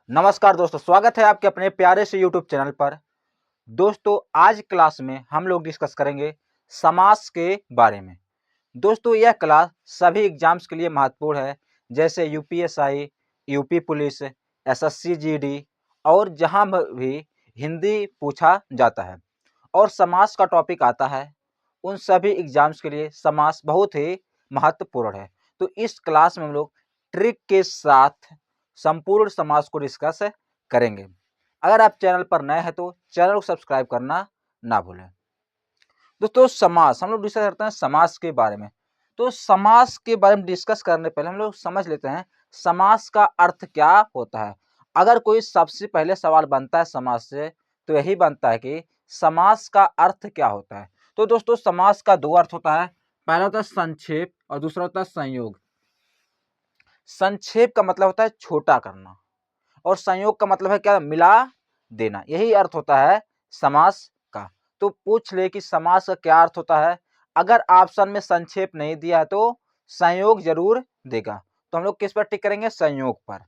नमस्कार दोस्तों, स्वागत है आपके अपने प्यारे से यूट्यूब चैनल पर। दोस्तों, आज क्लास में हम लोग डिस्कस करेंगे समास के बारे में। दोस्तों, यह क्लास सभी एग्जाम्स के लिए महत्वपूर्ण है, जैसे UPSI, UP police, SSC GD और जहां भी हिंदी पूछा जाता है और समास का टॉपिक आता है, उन सभी एग्जाम्स के लिए समास बहुत ही महत्वपूर्ण है। तो इस क्लास में हम लोग ट्रिक के साथ संपूर्ण समास को डिस्कस करेंगे। अगर आप चैनल पर नए हैं तो चैनल को सब्सक्राइब करना ना भूलें। दोस्तों, समास हम लोग डिस्कस करते हैं समास के बारे में। तो समास के बारे में डिस्कस करने पहले हम लोग समझ लेते हैं समास का अर्थ क्या होता है। अगर कोई सबसे पहले सवाल बनता है समास से, तो यही बनता है कि समास का अर्थ क्या होता है। तो दोस्तों, समास का दो अर्थ होता है। पहला होता है संक्षेप और दूसरा होता है संयोग। संक्षेप का मतलब होता है छोटा करना और संयोग का मतलब है क्या, मिला देना। यही अर्थ होता है समास का। तो पूछ ले कि समास का क्या अर्थ होता है। अगर ऑप्शन में संक्षेप नहीं दिया तो संयोग जरूर देगा। तो हम लोग किस पर टिक करेंगे, संयोग पर।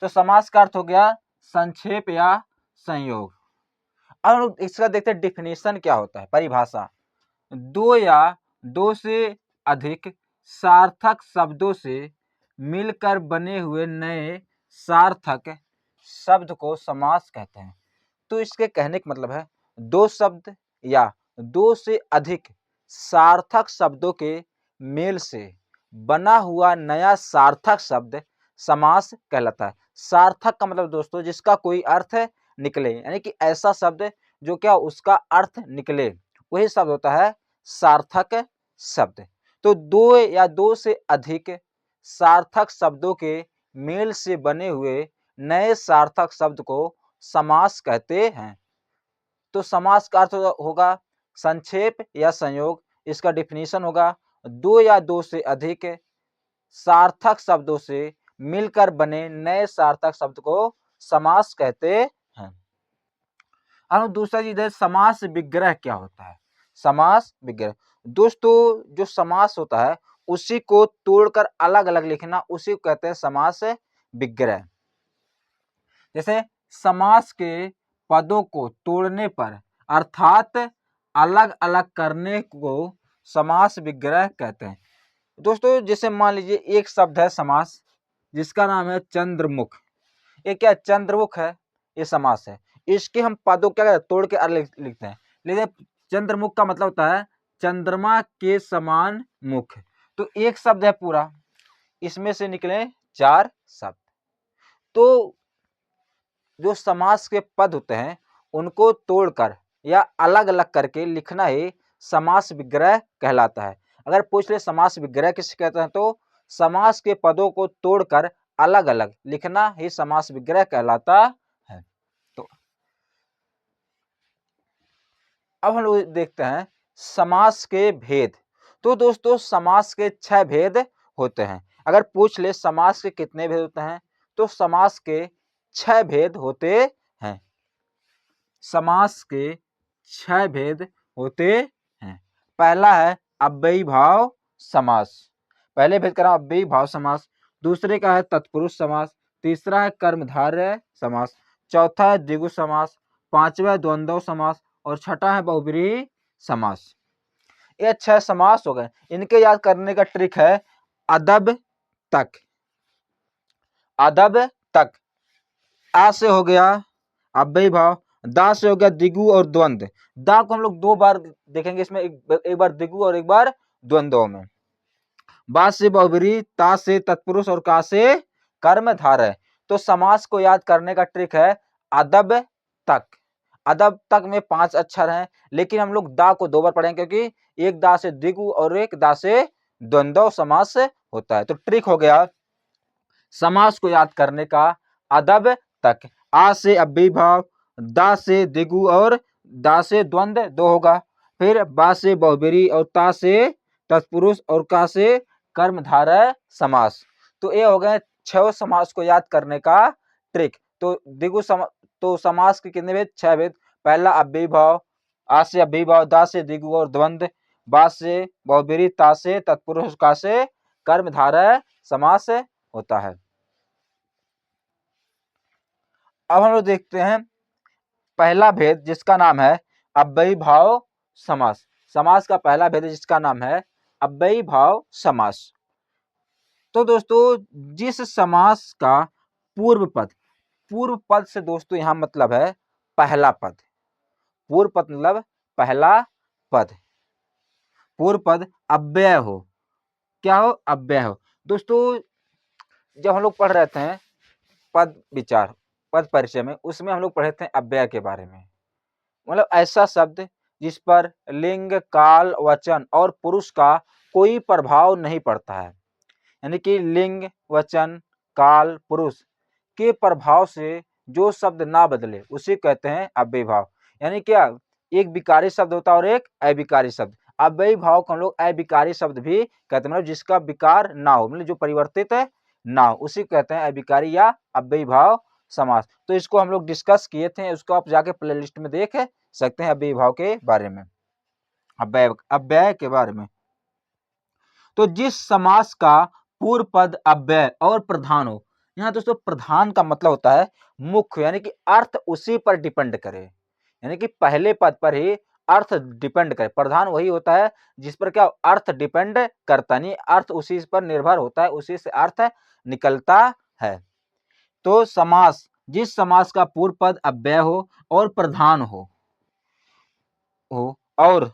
तो समास का अर्थ हो गया संक्षेप या संयोग। अब हम लोग इसका देखते हैं डिफिनेशन क्या होता है, परिभाषा। दो या दो से अधिक सार्थक शब्दों से मिलकर बने हुए नए सार्थक शब्द को समास कहते हैं। तो इसके कहने का मतलब है दो शब्द या दो से अधिक सार्थक शब्दों के मेल से बना हुआ नया सार्थक शब्द समास कहलाता है। सार्थक का मतलब दोस्तों जिसका कोई अर्थ निकले, यानी कि ऐसा शब्द जो क्या उसका अर्थ निकले, वही शब्द होता है सार्थक शब्द। तो दो या दो से अधिक सार्थक शब्दों के मेल से बने हुए नए सार्थक शब्द को समास कहते हैं। तो समास का अर्थ होगा संक्षेप या संयोग। इसका डिफिनीशन होगा दो या दो से अधिक सार्थक शब्दों से मिलकर बने नए सार्थक शब्द को समास कहते हैं। अब दूसरा चीज है समास विग्रह क्या होता है। समास विग्रह दोस्तों, जो समास होता है उसी को तोड़कर अलग अलग लिखना, उसी को कहते हैं समास विग्रह। जैसे समास के पदों को तोड़ने पर अर्थात अलग अलग करने को समास विग्रह कहते हैं। दोस्तों, जैसे मान लीजिए एक शब्द है समास जिसका नाम है चंद्रमुख। ये क्या चंद्रमुख है, ये समास है। इसके हम पदों क्या करते हैं, तोड़ के अलग लिखते हैं। लेकिन चंद्रमुख का मतलब होता है चंद्रमा के समान मुख। तो एक शब्द है पूरा, इसमें से निकले चार शब्द। तो जो समास के पद होते हैं उनको तोड़कर या अलग अलग करके लिखना ही समास विग्रह कहलाता है। अगर पूछ ले समास विग्रह किसे कहते हैं, तो समास के पदों को तोड़कर अलग अलग लिखना ही समास विग्रह कहलाता है। तो अब हम लोग देखते हैं समास के भेद। तो दोस्तों, समास के 6 भेद होते हैं। अगर पूछ ले समास के कितने भेद होते हैं, तो समास के 6 भेद होते हैं। समास के 6 भेद होते हैं। पहला है अव्ययी भाव समास। पहले भेद का नाम अव्ययी भाव समास। दूसरे का है तत्पुरुष समास। तीसरा है कर्मधारय समास। चौथा है द्विगु समास। पांचवा है द्वंद्व समास और छठा है बहुब्रीहि समास। ये 6 समास हो गए। इनके याद करने का ट्रिक है अदब तक। अदब तक आ से हो गया अव्ययी भाव, दा से हो गया द्विगु और द्वंद्व। दा को हम लोग 2 बार देखेंगे, इसमें एक बार द्विगु और एक बार द्वंद्व में। बा से बहुब्रीहि, ता से तत्पुरुष और का से कर्मधारय। तो समास को याद करने का ट्रिक है अदब तक। अदब तक में 5 अक्षर हैं, लेकिन हम लोग दा को 2 बार पढ़ेंगे क्योंकि एक दा से द्विगु और एक दा से द्वंद्व समास होता है। तो ट्रिक हो गया समास को याद करने का अदब तक। आ से अव्ययी भाव, दा से द्विगु और दा से द्वंद्व 2 होगा। फिर बा से बहुब्रीहि और ता से तत्पुरुष और का से कर्मधारय समास। तो ये हो गए 6 समास को याद करने का ट्रिक। तो द्विगु तो समास के कितने भेद, 6 भेद। पहला अव्ययी भाव, आ से अव्ययी भाव, दा से द्विगु और द्वंद्व, बा से बहुब्रीहि, ता से तत्पुरुष, का से कर्मधारय समास होता है। अब हम लोग देखते हैं पहला भेद जिसका नाम है अव्ययी भाव समास। समास का पहला भेद जिसका नाम है अव्ययी भाव समास। तो दोस्तों जिस समास का पूर्व पद से दोस्तों यहाँ मतलब है पहला पद। पूर्व पद मतलब पहला पद। पूर्व पद अव्यय हो। क्या हो? अव्यय हो। दोस्तों जब हम लोग पढ़ रहे थे पद विचार, पद परिचय में, उसमें हम लोग पढ़े थे अव्यय के बारे में। मतलब ऐसा शब्द जिस पर लिंग, काल, वचन और पुरुष का कोई प्रभाव नहीं पड़ता है। यानी कि लिंग, वचन, काल, पुरुष के प्रभाव से जो शब्द ना बदले उसे कहते हैं अव्ययी भाव। यानी क्या? एक विकारी शब्द होता है और एक अविकारी शब्द। अव्ययी भाव को हम लोग अविकारी शब्द भी कहते हैं, मतलब जिसका विकार ना हो, मतलब जो परिवर्तित है ना हो, उसी कहते हैं अविकारी या अव्ययी भाव समास। तो इसको हम लोग डिस्कस किए थे, उसको आप जाके प्लेलिस्ट में देख सकते हैं अव्ययी भाव के बारे में, अव्यय के बारे में। तो जिस समास का पूर्व पद अव्यय और प्रधान हो, यहाँ दोस्तों प्रधान का मतलब होता है मुख्य, यानी कि अर्थ उसी पर डिपेंड करे, यानी कि पहले पद पर ही अर्थ डिपेंड करे। प्रधान वही होता है जिस पर क्या अर्थ डिपेंड करता नहीं, अर्थ उसी पर निर्भर होता है, उसी से अर्थ निकलता है। तो समास, जिस समास का पूर्व पद अव्यय हो और प्रधान हो और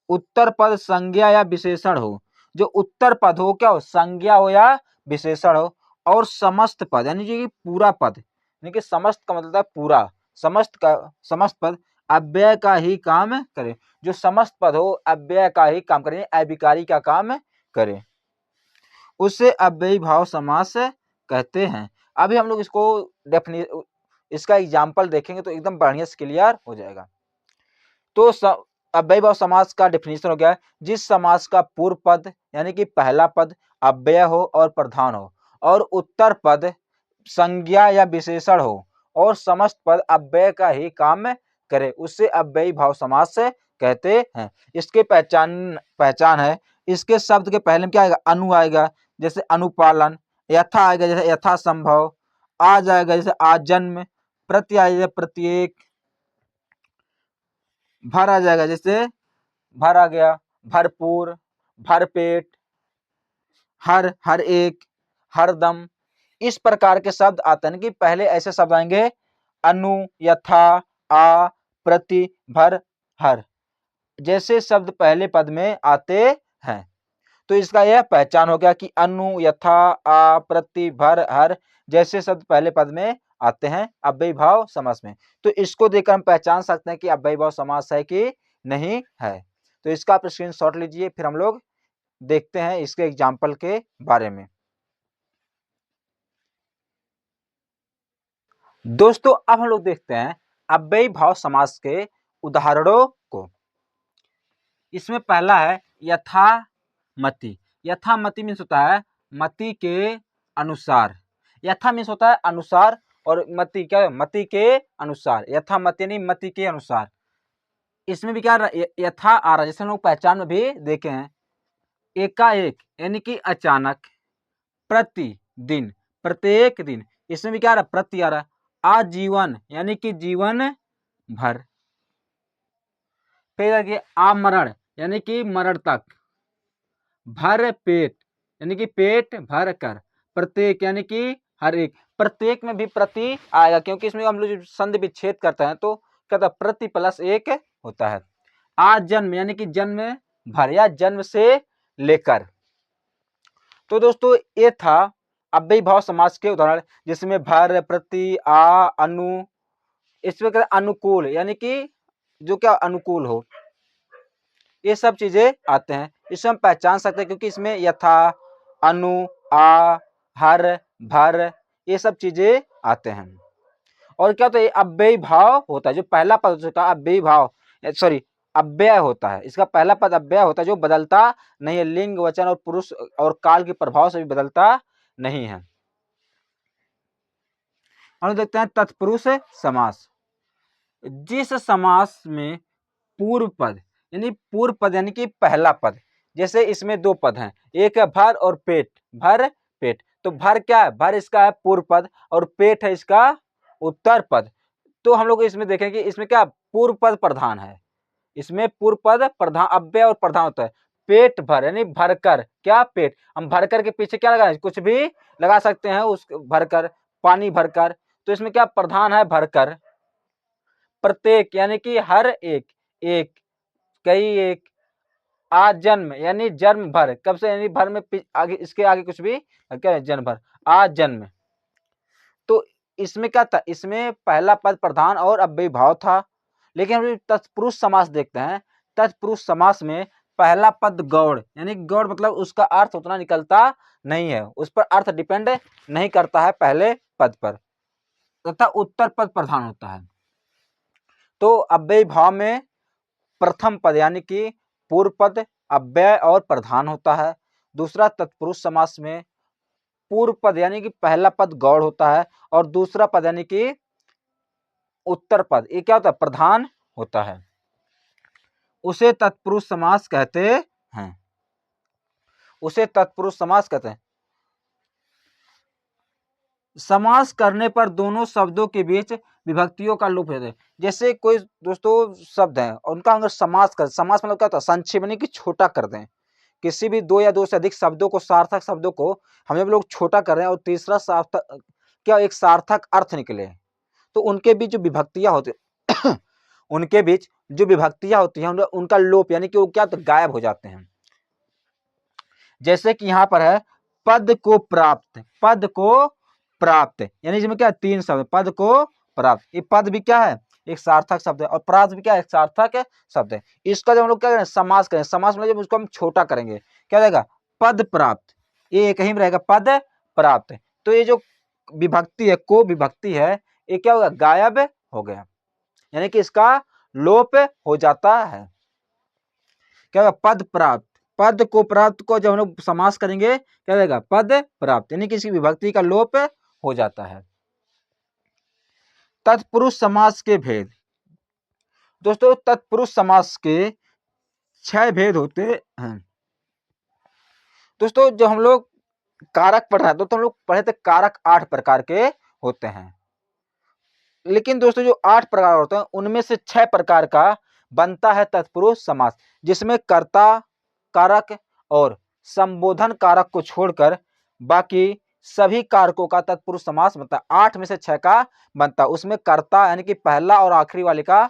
उत्तर पद संज्ञा या विशेषण हो। जो उत्तर पद हो क्या हो? संज्ञा हो या विशेषण हो। और समस्त पद यानी कि पूरा पद, यानी कि समस्त का मतलब है पूरा, समस्त पद अव्यय का ही काम करे। जो समस्त पद हो अव्यय का ही काम करे, अविकारी का काम करे, उसे अव्ययी भाव समास कहते हैं। अभी हम लोग इसका एग्जाम्पल देखेंगे तो एकदम बढ़िया से क्लियर हो जाएगा। तो अव्ययी भाव समास का डेफिनेशन हो गया है, जिस समास का पूर्व पद यानी कि पहला पद अव्यय हो और प्रधान हो और उत्तर पद संज्ञा या विशेषण हो और समस्त पद अव्यय का ही काम करे, उससे अव्ययी भाव समास कहते हैं। इसके पहचान है, इसके शब्द के पहले में क्या आएगा? अनु आएगा, जैसे अनुपालन। यथा आएगा जैसे यथा संभव। आ जाएगा जैसे आजन्म। प्रति आएगा प्रत्येक। भर आ जाएगा जैसे भर आ गया, भरपूर, भरपेट, हर एक, हरदम। इस प्रकार के शब्द आते हैं कि पहले ऐसे शब्द आएंगे अनु, यथा, आ, प्रति, भर, हर, जैसे शब्द पहले पद में आते हैं। तो इसका यह पहचान हो गया कि अनु, यथा, आ, प्रति, भर, हर जैसे शब्द पहले पद में आते हैं अव्ययी भाव समास में। तो इसको देखकर हम पहचान सकते हैं कि अव्ययी भाव समास है कि नहीं है। तो इसका आप स्क्रीनशॉट लीजिए, फिर हम लोग देखते हैं इसके एग्जाम्पल के बारे में। दोस्तों अब हम लोग देखते हैं अव्ययी भाव समास के उदाहरणों को। इसमें पहला है यथामति। यथामति मीन्स होता है मति के अनुसार। यथा मीन्स होता है अनुसार और मति क्या है? मति के अनुसार। यथामति यानी मति के अनुसार। इसमें भी क्या यथा आ रहा है, जैसे हम लोग पहचान में भी देखे हैं एकाएक यानी कि अचानक, प्रतिदिन प्रत्येक दिन, इसमें भी क्या आ रहा है? प्रति आ रहा है। आजीवन यानी कि जीवन भर। फिर आगे आमरण यानी कि मरण तक। भर पेट यानी कि पेट भर कर। प्रत्येक यानी कि हर एक। प्रत्येक में भी प्रति आएगा क्योंकि इसमें हम लोग संधि विच्छेद करते हैं तो क्या था? प्रति प्लस एक होता है। आजन्म यानी कि जन्म भर या जन्म से लेकर। तो दोस्तों ये था अव्ययी भाव समास के उदाहरण, जिसमें भर, प्रति, आ, अनु। इसमें क्या अनुकूल यानी कि जो क्या अनुकूल हो, ये सब चीजें आते हैं। इसे हम पहचान सकते हैं क्योंकि इसमें यथा, अनु, आ, हर, भर ये सब चीजें आते हैं। और क्या होता है? अव्ययी भाव होता है। जो पहला पद का अव्ययी भाव अव्यय होता है, इसका पहला पद अव्यय होता है जो बदलता नहीं है, लिंग, वचन और पुरुष और काल के प्रभाव से भी बदलता नहीं है। हम देखते हैं तत्पुरुष समास। जिस समास में पूर्व पद यानी कि पहला पद, जैसे इसमें दो पद हैं, एक है भर और पेट। भर पेट, तो भर क्या है? भर इसका है पूर्व पद और पेट है इसका उत्तर पद। तो हम लोग इसमें देखेंगे इसमें क्या पूर्व पद प्रधान है, इसमें पूर्व पद प्रधान अव्यय और प्रधान होता है। पेट भर यानी भरकर, क्या पेट, हम भरकर के पीछे क्या लगाए, कुछ भी लगा सकते हैं, उस भरकर, पानी भरकर, तो इसमें क्या प्रधान है भरकर। प्रत्येक यानी कि हर एक, एक, कई एक, आज जन्म यानी जन्म भर, कब से यानी भर में आगे, इसके आगे कुछ भी क्या है, जन्म भर, आज जन्म। तो इसमें क्या था, इसमें पहला पद प्रधान और अव्ययी भाव था। लेकिन हम तत्पुरुष समास देखते हैं, तत्पुरुष समास में पहला पद गौड़, यानी गौड़ मतलब उसका अर्थ उतना निकलता नहीं है, उस पर अर्थ डिपेंड नहीं करता है पहले पद पर, तथा उत्तर पद प्रधान होता है। तो अव्ययी भाव में प्रथम पद यानी कि पूर्व पद अव्यय और प्रधान होता है। दूसरा तत्पुरुष समास में पूर्व पद यानी कि पहला पद गौड़ होता है और दूसरा पद यानी कि उत्तर पद ये क्या होता है, प्रधान होता है, उसे तत्पुरुष समास कहते हैं, उसे तत्पुरुष समास कहते हैं। समास करने पर दोनों शब्दों के बीच विभक्तियों का लोप होता है। जैसे कोई दोस्तों शब्द है और उनका अगर समास कर, समास मतलब क्या होता है, संक्षेप यानी कि छोटा कर दें, किसी भी दो या दो से अधिक शब्दों को, सार्थक शब्दों को हम जब लोग छोटा कर रहे हैं और तीसरा सार्थक क्या एक सार्थक अर्थ निकले, तो उनके बीच जो विभक्तियां होती उनके बीच जो विभक्तियां होती हैं उनका लोप यानी कि वो क्या तो गायब हो जाते हैं। जैसे कि यहाँ पर है पद को प्राप्त, पद को प्राप्त यानी इसमें क्या तीन शब्द, पद को प्राप्त, ये पद भी क्या है एक सार्थक शब्द है और प्राप्त भी क्या है एक सार्थक शब्द है। इसका जब हम लोग क्या करें समास करें, समास मतलब जब उसको हम छोटा करेंगे क्या रहेगा, पद प्राप्त, ये एक ही में रहेगा पद प्राप्त। तो ये जो विभक्ति है, को विभक्ति है, ये क्या होगा गायब हो गया, यानी कि इसका लोप हो जाता है। क्या होगा पद प्राप्त, पद को प्राप्त को जब हम लोग समास करेंगे क्या रहेगा पद प्राप्त, यानी कि इसकी विभक्ति का लोप हो जाता है। तत्पुरुष समास के भेद, दोस्तों तत्पुरुष समास के 6 भेद होते हैं। दोस्तों जो हम लोग कारक पढ़ रहे हैं तो हम लोग पढ़े थे कारक 8 प्रकार के होते हैं, लेकिन दोस्तों जो 8 प्रकार होते हैं उनमें से 6 प्रकार का बनता है तत्पुरुष समास, जिसमें कर्ता कारक और संबोधन कारक को छोड़कर बाकी सभी कारकों का तत्पुरुष समास बनता है। 8 में से 6 का बनता है, उसमें कर्ता यानी कि पहला और आखिरी वाले का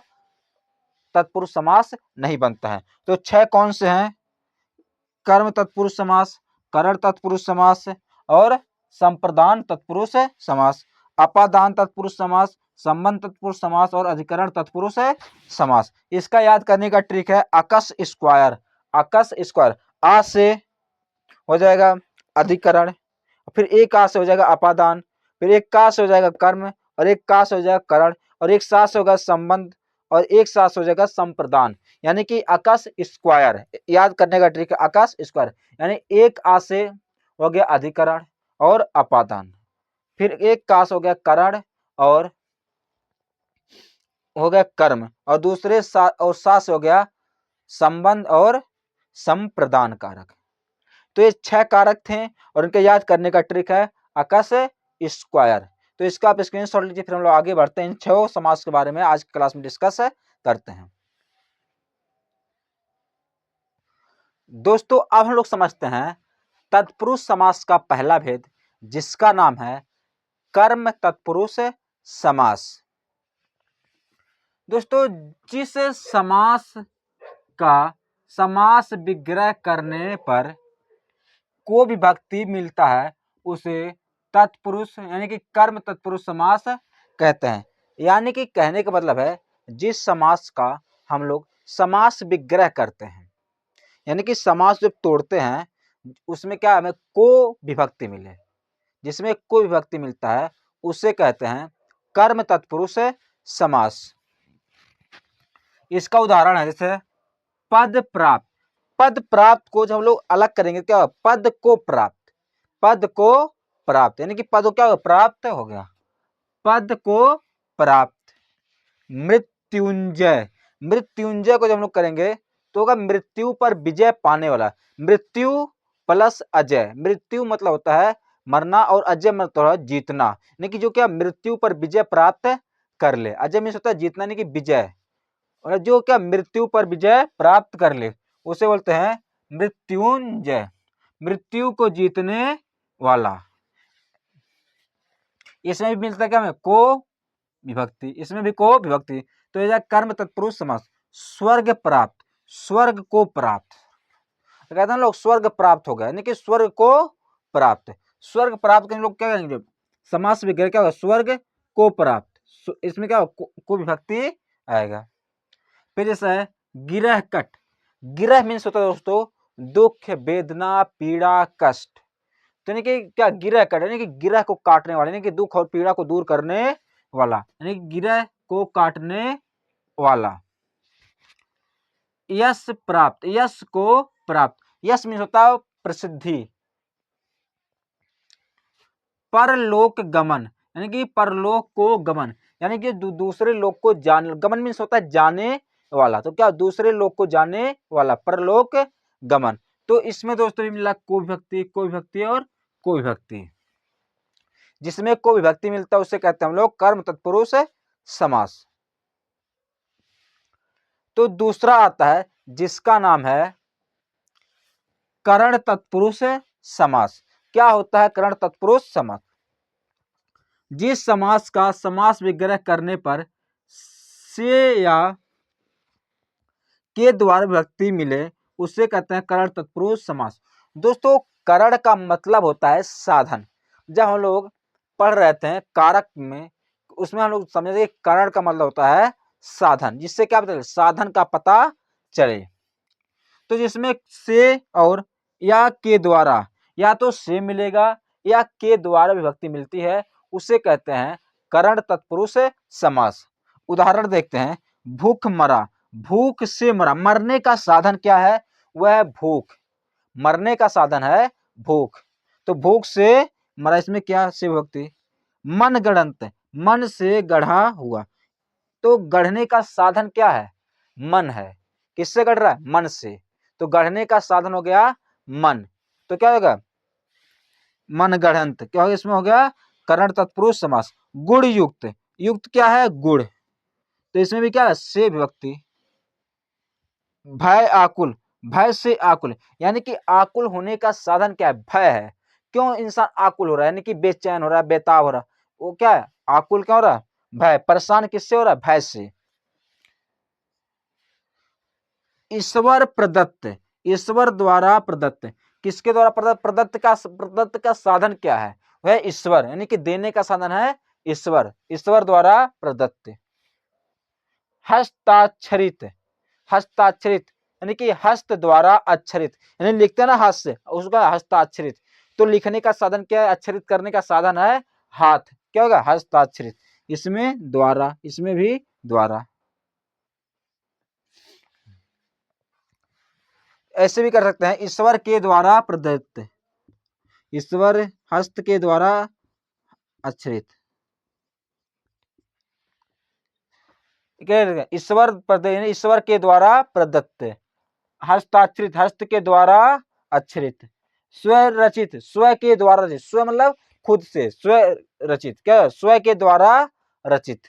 तत्पुरुष समास नहीं बनता है। तो 6 कौन से हैं, कर्म तत्पुरुष समास, करण तत्पुरुष समास और संप्रदान तत्पुरुष समास, अपादान तत्पुरुष समास, संबंध तत्पुरुष समास और अधिकरण तत्पुरुष समास। इसका याद करने का ट्रिक है अकस स्क्वायर, अकस स्क्वायर, आ से हो जाएगा अधिकरण, फिर एक आ से हो जाएगा अपादान, फिर एक का से हो जाएगा कर्म और एक का से हो जाएगा करण और एक साथ से होगा संबंध और एक साथ से हो जाएगा संप्रदान, यानी कि आकाश स्क्वायर। याद करने का ट्रिक है आकाश स्क्वायर, यानी एक आ से हो गया अधिकरण और अपादान, फिर एक का से हो गया करण और हो गया कर्म और दूसरे और साथ से हो गया संबंध और संप्रदान कारक। तो ये 6 कारक थे और इनके याद करने का ट्रिक है आकाश स्क्वायर। तो इसका आप स्क्रीनशॉट लीजिए, फिर हम लोग आगे बढ़ते हैं, इन 6 समास के बारे में आज की क्लास में डिस्कस करते हैं। दोस्तों अब हम लोग समझते हैं तत्पुरुष समास का पहला भेद, जिसका नाम है कर्म तत्पुरुष समास। दोस्तों जिस समास का समास विग्रह करने पर को विभक्ति मिलता है उसे तत्पुरुष यानी कि कर्म तत्पुरुष समास कहते हैं। यानी कि कहने का मतलब है जिस समास का हम लोग समास विग्रह करते हैं, यानी कि समास जब तोड़ते हैं उसमें क्या हमें को विभक्ति मिले, जिसमें को विभक्ति मिलता है उसे कहते हैं कर्म तत्पुरुष समास। इसका उदाहरण है जैसे पद प्राप्त, पद प्राप्त को जब हम लोग अलग करेंगे क्या पद को प्राप्त, पद को प्राप्त यानी कि पद क्या प्राप्त हो गया, पद को प्राप्त। मृत्युंजय, मृत्युंजय को जब हम लोग करेंगे तो होगा मृत्यु पर विजय पाने वाला, मृत्यु प्लस अजय, मृत्यु मतलब होता है मरना, और अजय मतलब है जीतना, यानी कि जो क्या मृत्यु पर विजय प्राप्त कर ले। अजय मीन्स होता है जीतना यानी कि विजय, और जो क्या मृत्यु पर विजय प्राप्त कर ले उसे बोलते हैं मृत्युंजय, मृत्यु को जीतने वाला। इसमें भी मिलता है क्या, को विभक्ति, इसमें भी को विभक्ति। तो यह कर्म तत्पुरुष समास, स्वर्ग प्राप्त, स्वर्ग को प्राप्त, तो कहते हैं लोग स्वर्ग प्राप्त हो गया, यानी कि स्वर्ग को प्राप्त, स्वर्ग प्राप्त करने लोग क्या करेंगे, समास विग्रह क्या होगा, स्वर्ग को प्राप्त, इसमें क्या होगा, को विभक्ति आएगा। फिर जैसा है गिरह कट, गिरह मीन्स होता है दोस्तों दुख, वेदना, पीड़ा, कष्ट, तो यानी कि क्या गिरह कट यानी कि गिरह को काटने वाला, यानी कि दुख और पीड़ा को दूर करने वाला, यानी कि गिरह को काटने वाला। यश प्राप्त, यश को प्राप्त, यश मीन्स होता है प्रसिद्धि। परलोक गमन, यानी कि परलोक को गमन, यानी कि दूसरे लोक को जान, गमन मीन्स होता है जाने वाला, तो क्या दूसरे लोक को जाने वाला, परलोक गमन। तो इसमें दोस्तों भी मिला को विभक्ति, को विभक्ति और को विभक्ति। जिसमें को विभक्ति मिलता है उसे कहते हैं हम लोग कर्म तत्पुरुष समास। तो दूसरा आता है जिसका नाम है करण तत्पुरुष समास। क्या होता है करण तत्पुरुष समास, जिस समास का समास विग्रह करने पर से या के द्वारा विभक्ति मिले उसे कहते हैं करण तत्पुरुष समास। दोस्तों करण का मतलब होता है साधन, जब हम लोग पढ़ रहे थे कारक में, उसमें हम लोग समझे करण का मतलब होता है साधन, जिससे क्या पता चले, साधन का पता चले। तो जिसमें से और या के द्वारा, या तो से मिलेगा या के द्वारा विभक्ति मिलती है, उसे कहते हैं करण तत्पुरुष समास। उदाहरण देखते हैं, भूख मरा, भूख से मरा, मरने का साधन क्या है, वह है भूख, मरने का साधन है भूख, तो भूख से मरा, इसमें क्या से विभक्ति। मन गढ़ंत, मन से गढ़ा हुआ, तो गढ़ने का साधन क्या है, मन है, किससे गढ़ रहा है, मन से, तो गढ़ने का साधन हो गया मन, तो क्या होगा मन गढ़ंत, क्या होगा इसमें हो गया करण तत्पुरुष समास। गुण युक्त, युक्त क्या है गुड़, तो इसमें भी क्या है से विभक्ति। भय आकुल, भय से आकुल, यानी कि आकुल होने का साधन क्या है, भय है, क्यों इंसान आकुल हो रहा है, यानी कि बेचैन हो रहा है, बेताब हो रहा है, वो क्या है आकुल, क्या हो रहा है भय, परेशान किससे हो रहा है, भय से। ईश्वर प्रदत्त, ईश्वर द्वारा प्रदत्त, किसके द्वारा प्रदत्त, प्रदत्त का साधन क्या है, वह ईश्वर, यानी कि देने का साधन है ईश्वर, ईश्वर द्वारा प्रदत्त। हस्ताक्षरित, हस्ताक्षरित यानी कि हस्त द्वारा अक्षरित, यानी लिखते हैं ना हाथ से, उसका हस्ताक्षरित, तो लिखने का साधन क्या है, अक्षरित करने का साधन है हाथ, क्या होगा हस्ताक्षरित, इसमें द्वारा, इसमें भी द्वारा। ऐसे भी कर सकते हैं ईश्वर के द्वारा प्रदत्त, ईश्वर हस्त के द्वारा अक्षरित, ईश्वर ईश्वर के द्वारा प्रदत्त, हस्ताक्षरित हस्त के द्वारा अक्षरित, स्व रचित स्व के द्वारा रचित, स्व मतलब खुद से, स्व रचित क्या स्व के द्वारा रचित।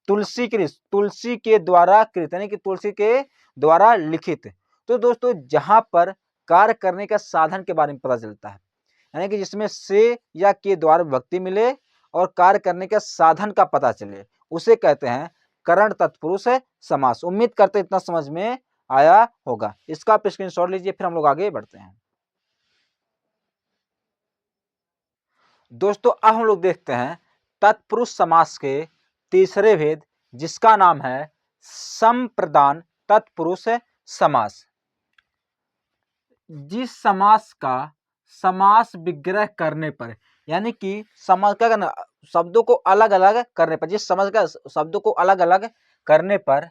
तुलसी कृत, तुलसी के द्वारा कृत, यानी कि तुलसी के द्वारा लिखित। तो दोस्तों जहां पर कार्य करने का साधन के बारे में पता चलता है, यानी कि जिसमें से या के द्वारा विभक्ति मिले और कार्य करने के साधन का पता चले, उसे कहते हैं करण तत्पुरुष समास। उम्मीद करते इतना समझ में आया होगा। इसका आप स्क्रीनशॉट लीजिए, फिर हम लोग आगे बढ़ते हैं। दोस्तों अब हम लोग देखते हैं तत्पुरुष समास के तीसरे भेद, जिसका नाम है संप्रदान तत्पुरुष समास। जिस समास का समास विग्रह करने पर, यानी कि समास क्या करना, शब्दों को अलग अलग करने पर, जिस समास का शब्दों को अलग अलग करने पर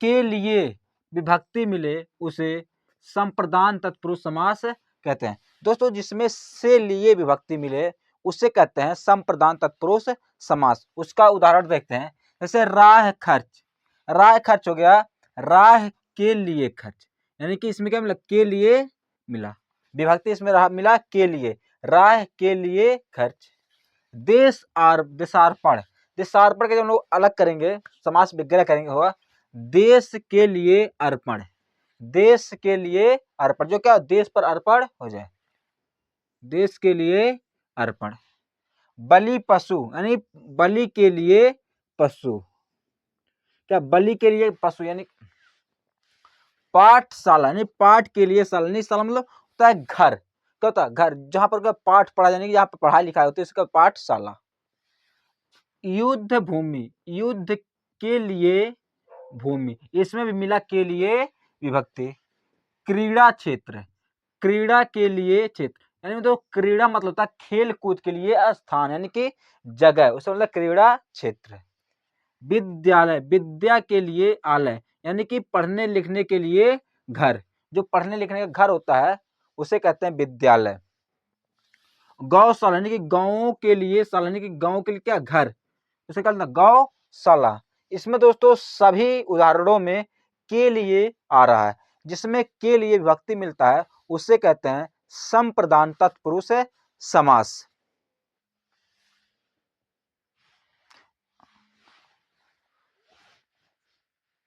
के लिए विभक्ति मिले उसे संप्रदान तत्पुरुष समास कहते हैं। दोस्तों जिसमें से लिए विभक्ति मिले उसे कहते हैं संप्रदान तत्पुरुष समास। उसका उदाहरण देखते हैं, जैसे राह खर्च, राह खर्च हो गया राह के लिए खर्च, यानी कि इसमें क्या मिला के लिए मिला, विभक्ति इसमें मिला के लिए, राह के लिए खर्च। देशार्पण, देशार्पण के जब हम लोग अलग करेंगे, समास विग्रह करेंगे, होगा देश के लिए अर्पण, देश के लिए अर्पण, जो क्या देश पर अर्पण हो जाए, देश के लिए अर्पण। बलि पशु यानी बलि के लिए पशु, क्या बलि के लिए पशु, यानी पाठशाला यानी पाठ के लिए शाला, नहीं शाला मतलब होता है घर, क्या होता है घर, जहां पर पाठ पढ़ा जाने की, जहां पर पढ़ाई लिखाई होती है, इसका पाठशाला। युद्ध भूमि, युद्ध के लिए भूमि, इसमें भी मिला के लिए विभक्ति। क्रीड़ा क्षेत्र, क्रीड़ा के लिए क्षेत्र, यानी तो क्रीड़ा मतलब होता है खेल कूद के लिए स्थान यानी कि जगह, उसमें मतलब क्रीड़ा क्षेत्र। विद्यालय, विद्या के लिए आलय, यानी कि पढ़ने लिखने के लिए घर, जो पढ़ने लिखने का घर होता है उसे कहते हैं विद्यालय। गौशाला यानी कि गांवों के लिए शाला, यानी कि गांव के लिए क्या घर, उसे कहते हैं गौशाला। इसमें दोस्तों सभी उदाहरणों में के लिए आ रहा है, जिसमें के लिए विभक्ति मिलता है उसे कहते हैं संप्रदान तत्पुरुष समास।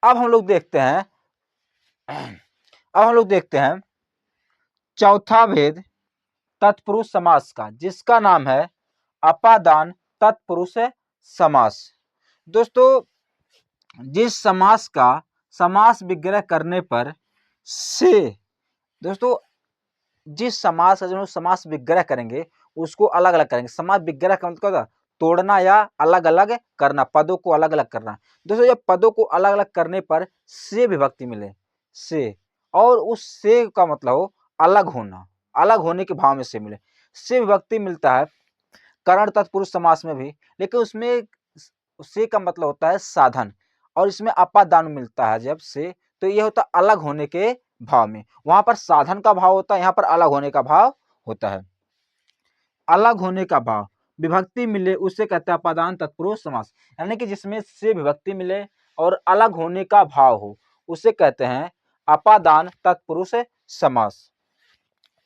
अब हम लोग देखते हैं चौथा भेद तत्पुरुष समास का, जिसका नाम है अपादान तत्पुरुष समास। दोस्तों जिस समास का समास विग्रह करने पर से, दोस्तों जिस समास का जो समास विग्रह करेंगे उसको अलग अलग करेंगे। समास विग्रह का मतलब तोड़ना या अलग अलग करना, पदों को अलग अलग करना। दोस्तों जब पदों को अलग अलग करने पर से विभक्ति मिले, से, और उस से का मतलब हो अलग होना, अलग होने के भाव में से मिले, से विभक्ति मिलता है करण तत्पुरुष समास में भी, लेकिन उसमें से का मतलब होता है साधन, और इसमें अपादान मिलता है जब से, तो यह होता है अलग होने के भाव में। वहां पर साधन का भाव होता है, यहाँ पर अलग होने का भाव होता है। अलग होने का भाव, विभक्ति मिले उसे कहते हैं अपादान तत्पुरुष समास, यानी कि जिसमें से विभक्ति मिले और अलग होने का भाव हो उसे कहते हैं अपादान तत्पुरुष समास।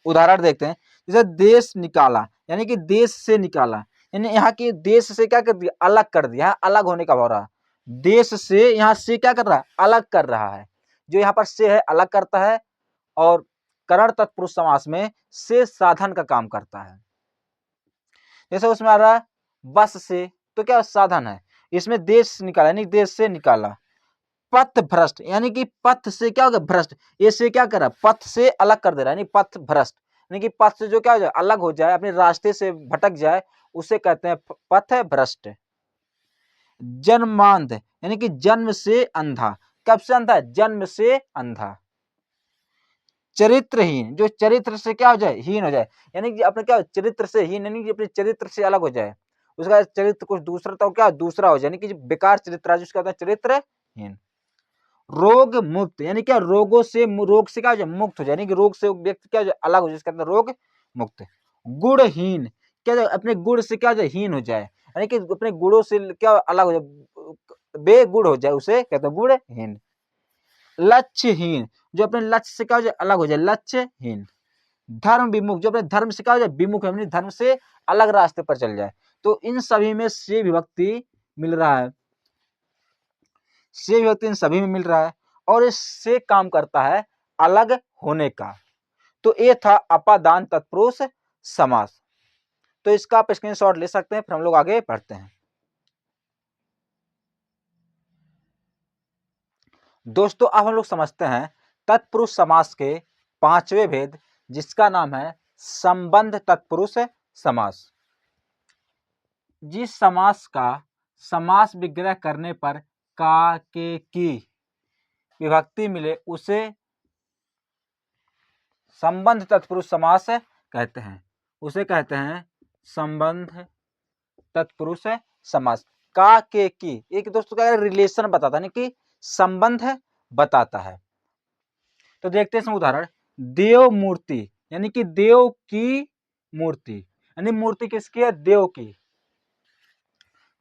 उदाहरण देखते हैं, जैसे देश निकाला, यानी कि देश से निकाला, यानी यहाँ की देश से क्या कर दिया, अलग कर दिया, अलग होने का भाव रहा। देश से यहाँ से क्या कर रहा है, अलग कर रहा है, जो यहाँ पर से है अलग करता है, और करण तत्पुरुष समास में से साधन का काम करता है। जैसे उसमें आ रहा है बस से, तो क्या साधन है, इसमें देश निकाला यानी देश से निकाला। पथ भ्रष्ट, यानी कि पथ से क्या होगा भ्रष्ट, ये से क्या कर रहा है, पथ से अलग कर दे रहा है, यानी पथ भ्रष्ट, यानी कि पथ से जो क्या हो जाए, अलग हो जाए, अपने रास्ते से भटक जाए, उसे कहते हैं पथ भ्रष्ट। जन्मांध, यानी कि जन्म से अंधा, कब से अंधा, जन्म से अंधा। चरित्रहीन, जो चरित्र से क्या हो जाए, हीन हो जाए, यानी कि अपने क्या चरित्र से हीन, यानी कि अपने चरित्र से अलग हो जाए, उसका चरित्र कुछ दूसरा, तो क्या दूसरा हो जाए, यानी कि बेकार चरित्र है जिसका चरित्रहीन। रोग मुक्त, यानी क्या रोगों से, रोग से क्या हो जाए, मुक्त हो जाए, यानी कि रोग से व्यक्ति क्या हो जाए, अलग हो जाए, इसका मतलब रोग मुक्त। गुणहीन, क्या जाए, अपने गुण से क्या हो जाए, हीन हो जाए, यानी कि अपने गुणों से क्या अलग हो जाए, बेगुण हो जाए, उसे कहते हैं गुणहीन। लक्ष्यहीन, जो अपने लक्ष्य से क्या हो जाए, अलग हो जाए, लक्ष्यहीन। धर्म विमुख, जो अपने धर्म से क्या हो जाए, विमुख है, धर्म से अलग रास्ते पर चल जाए। तो इन सभी में से विभक्ति मिल रहा है, से विभक्ति इन सभी में मिल रहा है, और इससे काम करता है अलग होने का। तो ये था अपादान तत्पुरुष समास। तो इसका आप स्क्रीनशॉट ले सकते हैं, फिर हम लोग आगे बढ़ते हैं। दोस्तों अब हम लोग समझते हैं तत्पुरुष समास के पांचवें भेद, जिसका नाम है संबंध तत्पुरुष समास। जिस समास का समास विग्रह करने पर का, के, की विभक्ति मिले उसे संबंध तत्पुरुष समास कहते हैं, उसे कहते हैं संबंध तत्पुरुष समास। का, के, की एक दोस्तों का रिलेशन बताता है, यानी कि संबंध बताता है। तो देखते हैं इसमें उदाहरण, देव मूर्ति, यानी कि देव की मूर्ति, यानी मूर्ति किसकी है, देव की।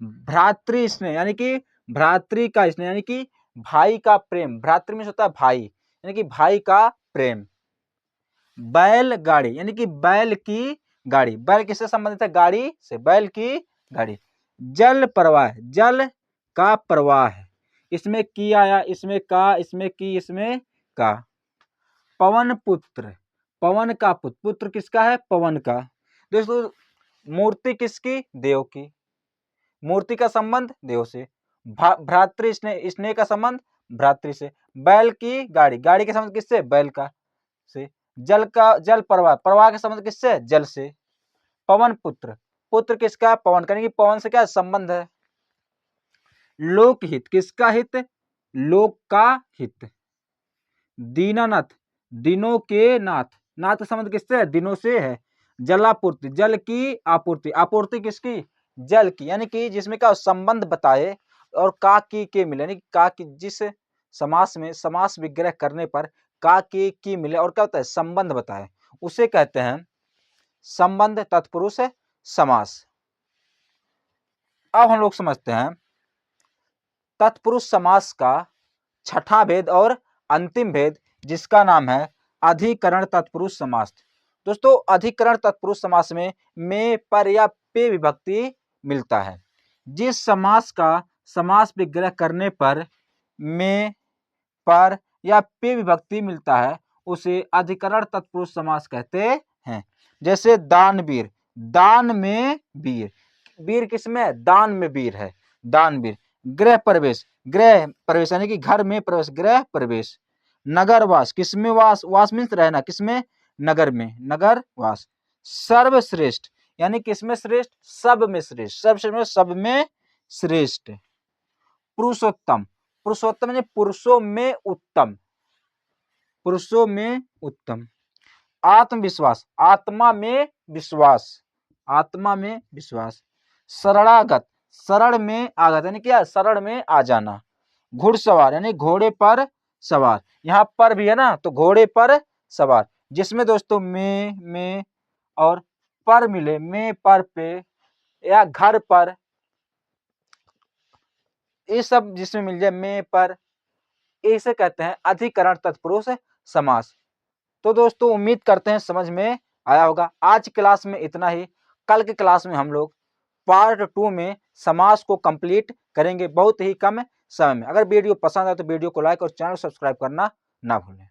भ्रातृ स्नेह, यानी कि भ्रातृ का स्नेह, यानी कि भाई का प्रेम, भ्रातृ में होता है भाई, यानी कि भाई का प्रेम। बैलगाड़ी, यानी कि बैल की गाड़ी, बैल किससे संबंधित है? गाड़ी से, बैल की गाड़ी। जल प्रवाह, जल का प्रवाह है, इसमें की आया, इसमें का, इसमें की, इसमें का। पवन पुत्र, पवन का पुत्र, पुत्र किसका है? पवन का। दोस्तों मूर्ति किसकी? देव की। मूर्ति का संबंध देव से। भ्रातृ स्नेह, स्नेह का संबंध भ्रातृ से। बैल की गाड़ी, गाड़ी का संबंध किससे? बैल का से। जल का, जल प्रवाह, प्रवाह का संबंध किससे? जल से। पवन पुत्र, पुत्र किसका? पवन का, यानी कि पवन से क्या संबंध है? लोकहित, किसका हित? लोक का हित। दीनानाथ, दिनों के नाथ, नाथ का संबंध किससे? दिनों से है। जलापूर्ति, जल की आपूर्ति, आपूर्ति किसकी? जल की, यानी कि जिसमें क्या संबंध बताए और का की मिले, यानी का की, जिस समास में समास विग्रह करने पर का की मिले और क्या होता है? संबंध बताए, उसे कहते हैं संबंध तत्पुरुष समास। अब हम लोग समझते हैं तत्पुरुष समास का छठा भेद और अंतिम भेद, जिसका नाम है अधिकरण तत्पुरुष समास। दोस्तों अधिकरण तत्पुरुष समास में पर या पे विभक्ति मिलता है। जिस समास का समास विग्रह करने पर में, पर या पे विभक्ति मिलता है उसे अधिकरण तत्पुरुष समास कहते हैं। जैसे दानवीर, दान में वीर, वीर किसमें? दान में वीर है, दानवीर। गृह प्रवेश, गृह प्रवेश यानी कि घर में प्रवेश, गृह प्रवेश। नगरवास, किसमें वास? वास मीन्स रहना, किसमें? नगर में, नगरवास। सर्वश्रेष्ठ यानी किसमें श्रेष्ठ? सब में श्रेष्ठ, सर्वश्रेष्ठ सब में श्रेष्ठ। पुरुषोत्तम, पुरुषोत्तम यानी पुरुषों में उत्तम, पुरुषों में उत्तम। आत्मविश्वास, आत्मा में विश्वास, आत्मा में विश्वास। शरणागत, शरण में आगत यानी क्या? शरण में आ जाना। घुड़सवार यानी घोड़े पर सवार, यहाँ पर भी है ना, तो घोड़े पर सवार, जिसमें दोस्तों में और पर मिले, में पर पे या घर पर, ये सब जिसमें मिल जाए में पर, इसे कहते हैं अधिकरण तत्पुरुष समास। तो दोस्तों उम्मीद करते हैं समझ में आया होगा। आज क्लास में इतना ही। कल के क्लास में हम लोग पार्ट 2 में समास को कंप्लीट करेंगे बहुत ही कम समय में। अगर वीडियो पसंद आए तो वीडियो को लाइक और चैनल सब्सक्राइब करना ना भूलें।